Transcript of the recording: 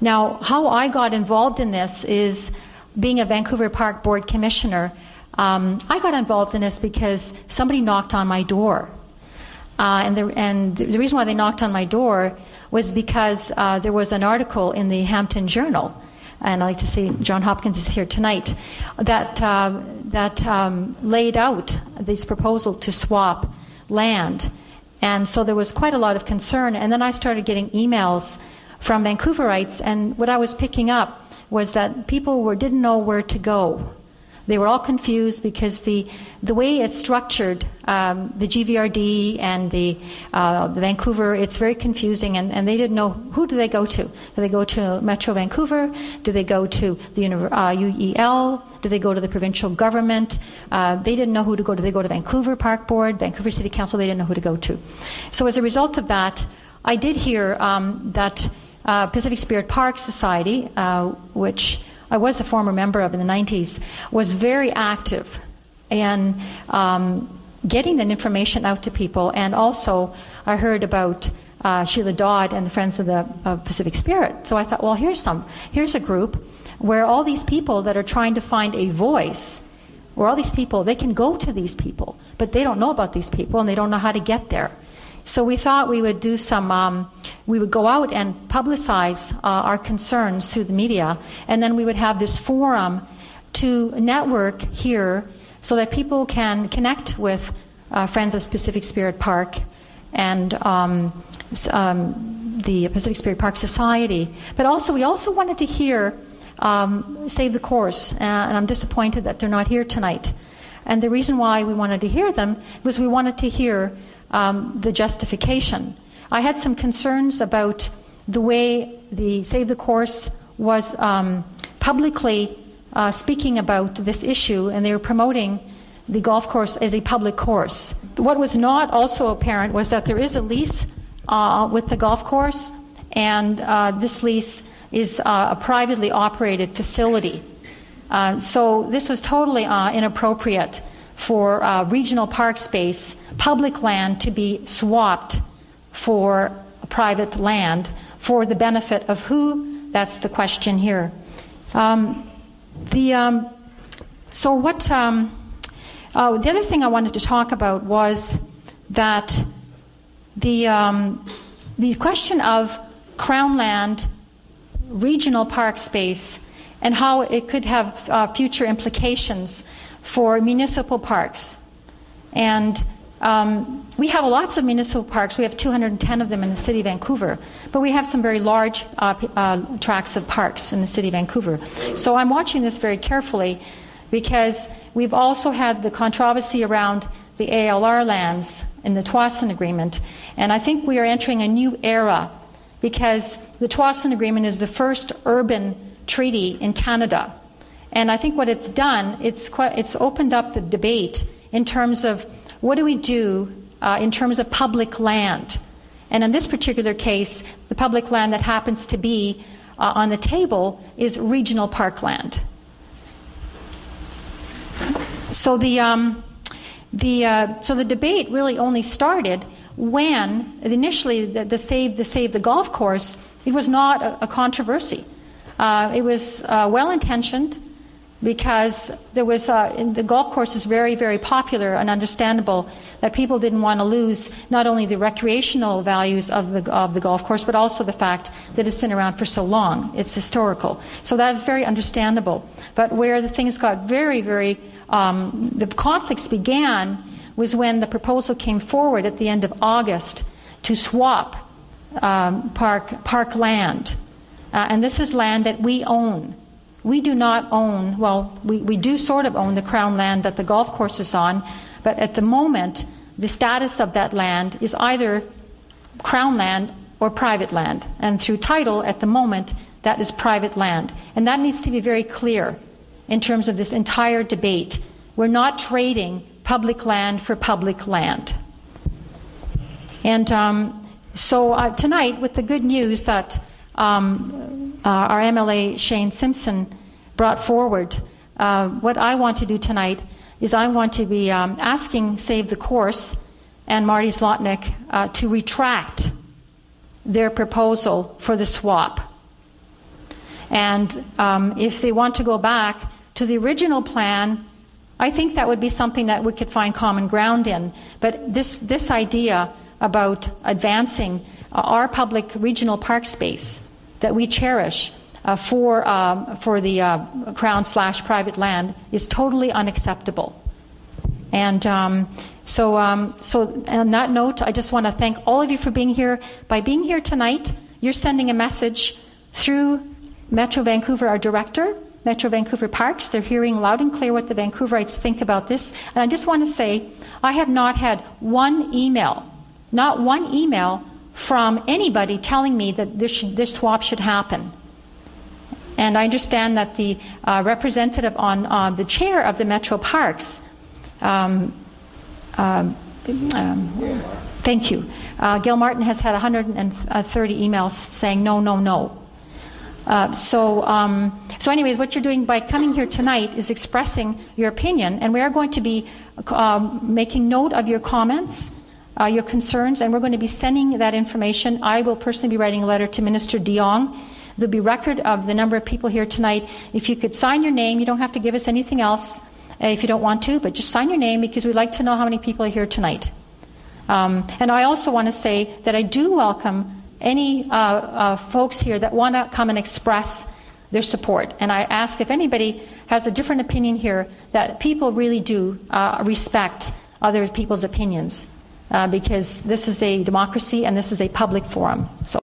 Now, how I got involved in this is being a Vancouver Park Board Commissioner. I got involved in this because somebody knocked on my door. And the reason why they knocked on my door was because there was an article in the Hampton Journal, and I like to see John Hopkins is here tonight, that laid out this proposal to swap land. And so there was quite a lot of concern. And then I started getting emails from Vancouverites, and what I was picking up was that people didn't know where to go. They were all confused because the way it's structured, the GVRD and the Vancouver, it's very confusing, and they didn't know, who do they go to? Do they go to Metro Vancouver? Do they go to the UEL? Do they go to the provincial government? They didn't know who to go to. They go to Vancouver Park Board, Vancouver City Council, they didn't know who to go to. So as a result of that, I did hear that Pacific Spirit Park Society, which I was a former member of in the 90s, was very active in getting that information out to people. And also, I heard about Sheila Dodd and the Friends of the Pacific Spirit. So I thought, well, here's a group where all these people that are trying to find a voice, where all these people, they can go to these people, but they don't know about these people and they don't know how to get there. So we thought we would do we would go out and publicize our concerns through the media, and then we would have this forum to network here so that people can connect with Friends of Pacific Spirit Park and the Pacific Spirit Park Society. But also, we also wanted to hear Save the Course, and I'm disappointed that they're not here tonight. And the reason why we wanted to hear them was we wanted to hear the justification. I had some concerns about the way the Save the Course was publicly speaking about this issue, and they were promoting the golf course as a public course. What was not also apparent was that there is a lease with the golf course, and this lease is a privately operated facility. So this was totally inappropriate for regional park space, public land, to be swapped for private land for the benefit of who? That's the question here. The other thing I wanted to talk about was that the question of Crown land, regional park space, and how it could have future implications for municipal parks. And we have lots of municipal parks. We have 210 of them in the city of Vancouver, but we have some very large tracts of parks in the city of Vancouver. So I'm watching this very carefully because we've also had the controversy around the ALR lands in the Tsawwassen Agreement, and I think we are entering a new era because the Tsawwassen Agreement is the first urban treaty in Canada. And I think what it's done, it's opened up the debate in terms of what do we do in terms of public land. And in this particular case, the public land that happens to be on the table is regional parkland. So the debate really only started when initially the Save the Golf Course, it was not a controversy. It was well-intentioned, because there was the golf course is very, very popular and understandable that people didn't want to lose not only the recreational values of the golf course, but also the fact that it's been around for so long. It's historical. So that is very understandable. But where the things got very, very, the conflicts began was when the proposal came forward at the end of August to swap park land. And this is land that we own. We do not own, well, we do sort of own the Crown land that the golf course is on, but at the moment, the status of that land is either Crown land or private land. And through title, at the moment, that is private land. And that needs to be very clear in terms of this entire debate. We're not trading public land for public land. And so tonight, with the good news that our MLA Shane Simpson brought forward, what I want to do tonight is I want to be asking Save the Course and Marty Zlotnick to retract their proposal for the swap. And if they want to go back to the original plan, I think that would be something that we could find common ground in. But this idea about advancing our public regional park space that we cherish for the Crown/private land is totally unacceptable. And so on that note, I just want to thank all of you for being here. By being here tonight, you're sending a message through Metro Vancouver, our director, Metro Vancouver Parks. They're hearing loud and clear what the Vancouverites think about this. And I just want to say, I have not had one email, not one email from anybody telling me that this swap should happen. And I understand that the representative on the chair of the Metro Parks, thank you, Gil Martin has had 130 emails saying no, no, no. So anyways, what you're doing by coming here tonight is expressing your opinion, and we are going to be making note of your comments, your concerns, and we're going to be sending that information. I will personally be writing a letter to Minister de Jong. There'll be record of the number of people here tonight. If you could sign your name, you don't have to give us anything else if you don't want to, but just sign your name, because we'd like to know how many people are here tonight. And I also want to say that I do welcome any folks here that want to come and express their support. And I ask if anybody has a different opinion here, that people really do respect other people's opinions, because this is a democracy and this is a public forum. So